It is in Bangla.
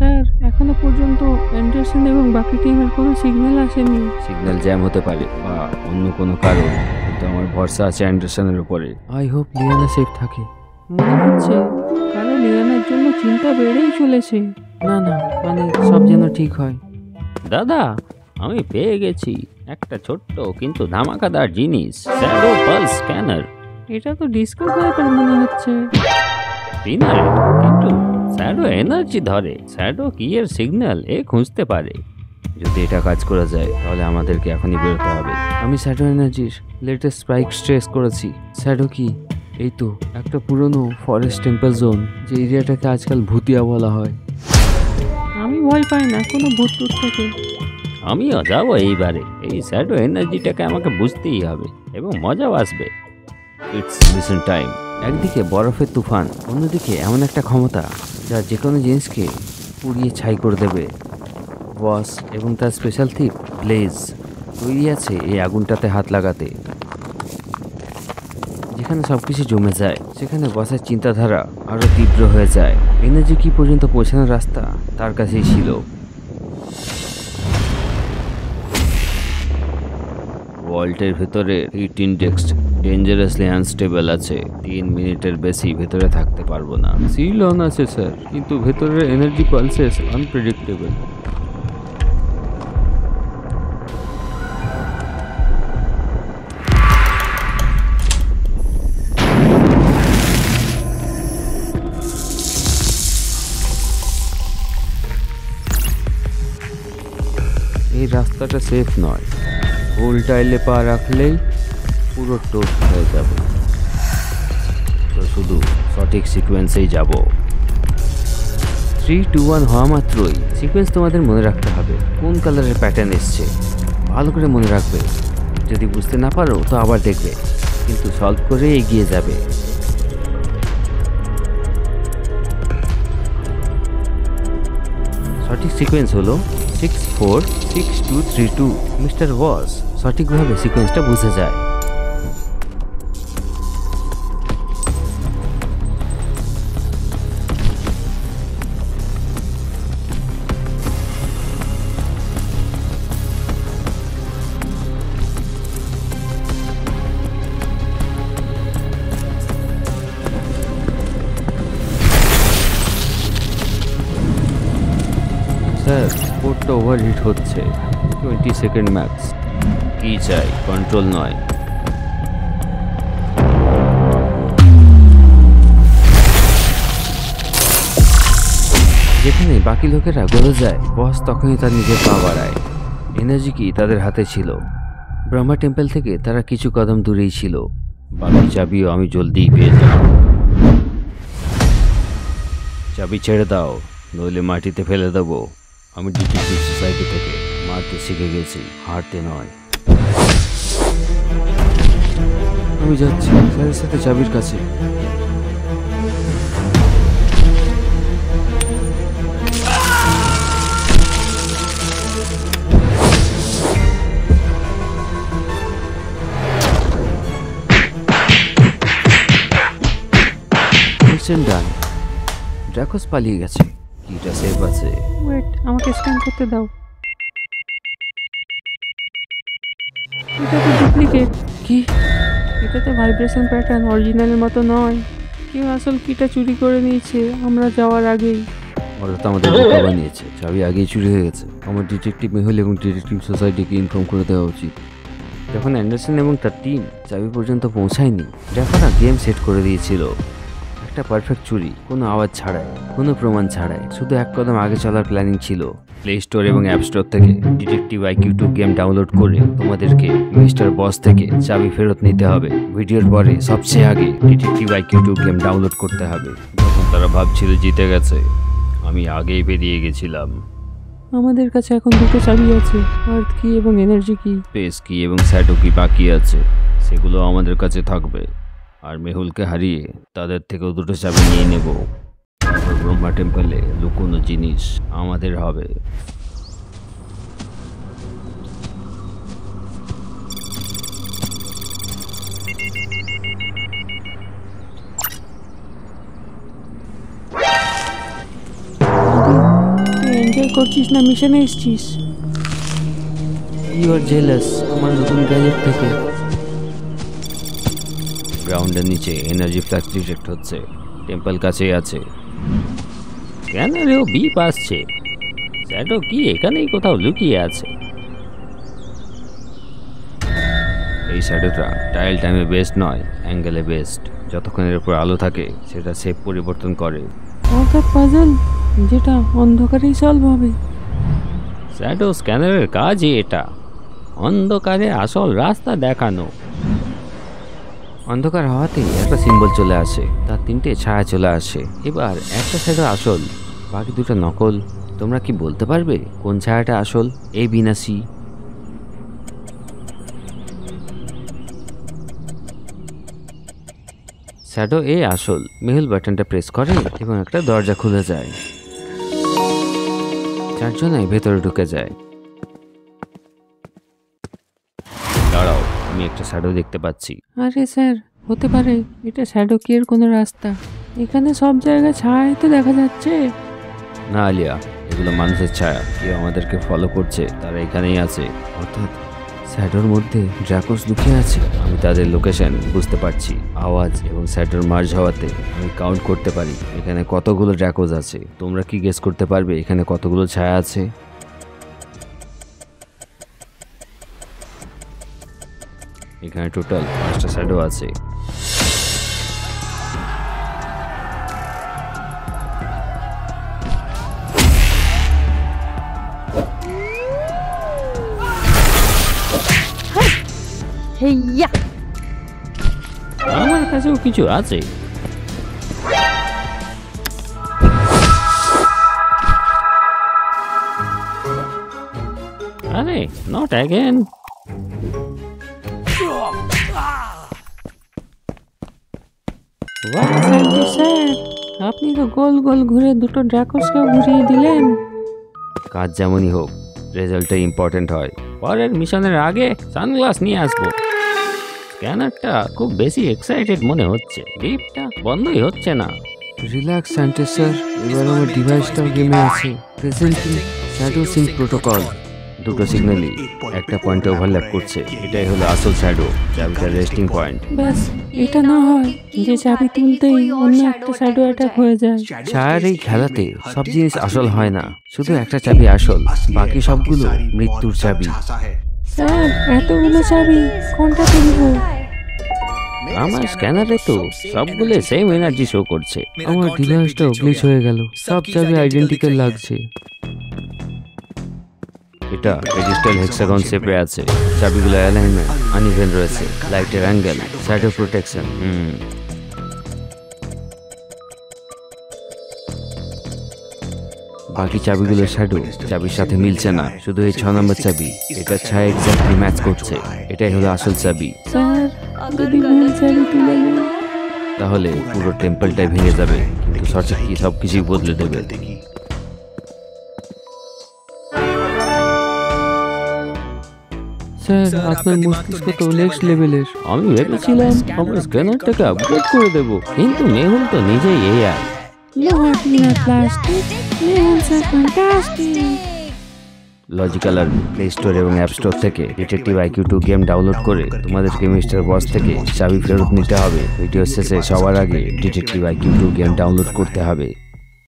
স্যার এখনো পর্যন্ত অ্যান্ডারসন এবং বাকি টিমের কোনো সিগন্যাল আসেনি। সিগন্যাল জ্যাম হতে পারে বা অন্য কোনো কারণ, কিন্তু আমার ভরসা আছে অ্যান্ডারসনের উপরে। আই হোপ লিয়ানা সেফ থাকে। মনে হচ্ছে কারো লিয়ানার জন্য চিন্তা বেড়েই চলেছে। না না, মানে সব যেন ঠিক হয়। দাদা, আমি পেয়ে গেছি একটা ছোট্ট কিন্তু ধামাকাদার জিনিস, শ্যাডো পালস স্ক্যানার। এটা তো ডিস্কো ব্যাপার মনে হচ্ছে। স্পিনার, কিন্তু শ্যাডো এনার্জি ধরে, শ্যাডো কি এর সিগন্যাল এ খুঁজতে পারে। যদি এটা কাজ করা যায় তাহলে আমাদেরকে এখনই বেরোতে হবে। আমি শ্যাডো এনার্জির লেটেস্ট স্পাইক ট্রেস করেছি। শ্যাডো কি? এই তো একটা পুরনো ফরেস্ট টেম্পল জোন, যে এরিয়াটাকে আজকাল ভুতিয়া বলা হয়। আমি ভয় পাই না কোনো ভূত টুত থেকে। আমিও যাবো এইবারে। এই শ্যাডো এনার্জিটাকে আমাকে বুঝতেই হবে এবং মজাও আসবে। It's mission time. একদিকে বরফের তুফান, অন্যদিকে এমন একটা ক্ষমতা যা যে কোনো জিনিসকে পুড়িয়ে ছাই করে দেবে। বস এবং তার স্পেশাল থিপ ব্লেজ তৈরি আছে এই আগুনটাতে হাত লাগাতে। যেখানে সব কিছু জমে যায় সেখানে বসের চিন্তাধারা আরও তীব্র হয়ে যায়। এনার্জি কি পর্যন্ত পৌঁছানোর রাস্তা তার কাছেই ছিল। ওয়াল্টের ভেতরে হিট ইন্ডেক্স ডেঞ্জারাসলি আনস্টেবল আছে। 3 মিনিটের বেশি ভেতরে থাকতে পারবো না। সিল অন আছে স্যার, কিন্তু ভেতরের এনার্জি পালসেস আনপ্রেডিক্টেবল। এই রাস্তাটা সেফ নয়। ভুল টাইলে পা রাখলেই পুরো টোস্ট হয়ে যাবে। তো শুধু সঠিক সিকোয়েন্সেই যাব। 3, 2, 1 হওয়া মাত্রই সিকোয়েন্স তোমাদের মনে রাখতে হবে। কোন কালারের প্যাটার্ন এসছে ভালো করে মনে রাখবে। যদি বুঝতে না পারো তো আবার দেখবে, কিন্তু সলভ করে এগিয়ে যাবে। সঠিক সিকোয়েন্স হলো 646232। মিস্টার ওয়াস সঠিকভাবে সিকোয়েন্সটা বুঝে যায়। স্যার কোডটা ওভারহিট হচ্ছে। 20 সেকেন্ড ম্যাক্স। কি চাই? কন্ট্রোল নয়। যেখানে বাকি লোকেরা গলে যায়, বস তখনই তার নিজের পা বাড়ায়। এনার্জি কি তাদের হাতে ছিল। ব্রহ্মা টেম্পল থেকে তারা কিছু কদম দূরেই ছিল। বাকি চাবিও আমি জলদিই পেয়ে যাব। চাবি ছেড়ে দাও, নইলে মাটিতে ফেলে দেবো। আমি ডিটেকটিভ সোসাইটি থেকে মারতে শিখে গেছি, হারতে নয়। আমি যাচ্ছি স্যারের সাথে চাবির কাছে। মিশন ডান। ড্রাকোস পালিয়ে গেছে। কিটা সেফ আছে। ওয়েট, আমাকে স্ক্যান করতে দাও। এটা তো ডুপ্লিকেট। কি? এটাতে ভাইব্রেশন প্যাটার্ন অরিজিনালের মতো নয়। কেউ আসল কিটা চুরি করে নিয়েছে আমরা যাওয়ার আগেই। ওরা তো আমাদের বোকা বানিয়েছে। চাবি আগেই চুরি হয়ে গেছে। আমার ডিটেকটিভ মেহুল এবং ডিটেকটিভ সোসাইটিকে ইনফর্ম করে দেওয়া উচিত। যখন অ্যান্ডারসন এবং তার টিম চাবি পর্যন্ত পৌঁছায়নি, ড্রাকোনা গেম সেট করে দিয়েছিল। একটা পারফেক্ট চুরি, কোনো আওয়াজ ছাড়াই, কোনো প্রমাণ ছাড়াই, শুধু এক কদম আগে চলার প্ল্যানিং ছিল। প্লে স্টোর এবং অ্যাপ স্টোর থেকে ডিটেকটিভ IQ2 গেম ডাউনলোড করে তোমাদেরকে মিস্টার বস থেকে চাবি ফেরত নিতে হবে। ভিডিওর পরে সবচেয়ে আগে ডিটেকটিভ IQ2 গেম ডাউনলোড করতে হবে। যখন তারা ভাবছিল জিতে গেছে, আমি আগেই বেরিয়ে গেছিলাম। আমাদের কাছে এখন দুটো চাবি আছে, আর্থ কি এবং এনার্জি কি। স্পেস কি এবং শ্যাডো কি বাকি আছে, সেগুলো আমাদের কাছে থাকবে। আর মেহুলকে হারিয়ে তাদের থেকেও দুটো চাবি নিয়ে নেব। ব্রহ্মা টেম্পলে লুকোনো জিনিস আমাদের হবে। করছিস না মিশনে এসছিস? ইউ আর জেলাস আমার নতুন গ্যাজেট থেকে। গ্রাউন্ডের নিচে এনার্জি ফ্ল্যাক্স ডিটেক্ট হচ্ছে। টেম্পল কাছেই আছে। স্ক্যানারেও বিপ আসছে। শ্যাডো কি এখানেই কোথাও লুকিয়ে আছে? এই শ্যাডোটা টাইল টাইমে বেস্ট নয়, অ্যাঙ্গেলে বেস্ট। যতক্ষণ এর উপর আলো থাকে সেটা শেপ পরিবর্তন করে। অর্থাৎ পাজল যেটা অন্ধকারেই সলভ হবে। শ্যাডো স্ক্যানারের কাজই এটা, অন্ধকারে আসল রাস্তা দেখানো। অন্ধকার হওয়াতেই একটা সিম্বল চলে আসে, তার 3টে ছায়া চলে আসে। এবার একটা শ্যাডো আসল, বাকি 2টা নকল। তোমরা কি বলতে পারবে কোন ছায়াটা আসল? এ বি না সি? শ্যাডো এ আসল। মেহুল বাটনটা প্রেস করে এবং একটা দরজা খুলে যায়। 4 জনাই ভেতরে ঢুকে যায়। দাঁড়াও, আমি একটা শ্যাডো দেখতে পাচ্ছি। আরে স্যার, হতে পারে এটা শ্যাডো কি এর কোনো রাস্তা? এখানে সব জায়গায় ছায়াই তো দেখা যাচ্ছে। না আলিয়া, এগুলো মানুষের ছায়া। কেউ আমাদেরকে ফলো করছে, তারা এখানেই আছে। অর্থাৎ শ্যাডোর মধ্যে ড্রাকোস লুকিয়ে আছে। আমি তাদের লোকেশন বুঝতে পারছি। আওয়াজ এবং শ্যাডোর মার্জ হওয়াতে আমি কাউন্ট করতে পারি এখানে কতগুলো ড্রাকোস আছে। তোমরা কি গেস করতে পারবে এখানে কতগুলো ছায়া আছে? এখানে টোটাল 5টা শ্যাডো আছে। হেইয়া! আমার কাছেও কিছু আছে। আরে নট অ্যাগেন। স্যার, আপনি তো গোল গোল ঘুরে 2টো ড্রাকোসকে ঘুরিয়ে দিলেন। কাজ যেমনই হোক, রেজাল্টটা ইম্পর্টেন্ট হয়। পরের মিশনের আগে সানগ্লাস নিয়ে আসবো। স্ক্যানারটা খুব বেশি এক্সাইটেড মনে হচ্ছে। লিফটটা বন্ধই হচ্ছে না। রিল্যাক্স সান্টে স্যার, এবার আমার ডিভাইসটাও গেমে আছে। Presenting shadow sync protocol. 2টো সিগন্যালই একটা পয়েন্টে ওভারল্যাপ করছে। এটাই হলো আসল শ্যাডো, চাবিটার রেস্টিং পয়েন্ট। ব্যাস, এটা না হয় যে চাবি তুলতেই অন্য একটা শ্যাডো অ্যাটাক হয়ে যায়। ছায়ার এই খেলাতে সব জিনিস আসল হয় না, শুধু একটা চাবি আসল, বাকি সবগুলো মৃত্যুর চাবি। স্যার, এতগুলো চাবি কোনটা তুলবো? আমার স্ক্যানারে তো সবগুলো সেম এনার্জি শো করছে। আমার ডিভাইসটা গ্লিচ হয়ে গেল, সব চাবি আইডেন্টিক্যাল লাগছে। এটা ডিজিটাল হেক্সাগন শেপে আছে। চাবিগুলো অ্যালাইনমেন্ট আনইভেন রয়েছে। লাইটের অ্যাঙ্গেল, শ্যাডো প্রোটেকশন। বাকি চাবিগুলো শ্যাডো চাবির সাথে মিলছে না, শুধু এই 6 নম্বর চাবি। এটা ছায়া এক্স্যাক্টলি ম্যাচ করছে। এটাই হলো আসল চাবি। স্যার, যদি ভুল চাবি তুলে নেন তাহলে পুরো টেম্পলটাই ভেঙে যাবে, কিন্তু সঠিক কি সবকিছুই বদলে দেবে। স্যার, আপনার মস্তিষ্ক তো নেক্সট লেভেলের। আমি ভেবেছিলাম আমার স্ক্যানারটাকে আপগ্রেড করে দেবো, কিন্তু মেহুল তো নিজেই এআই। Plastic fantastic. লজিক্যাল আর প্লে স্টোর এবং অ্যাপ স্টোর থেকে ডিটেকটিভ আইকিউ 2 গেম ডাউনলোড করে তোমাদেরকে মিস্টার বস থেকে চাবি ফেরত নিতে হবে। ভিডিও শেষে সবার আগে ডিটেকটিভ আইকিউ 2 গেম ডাউনলোড করতে হবে।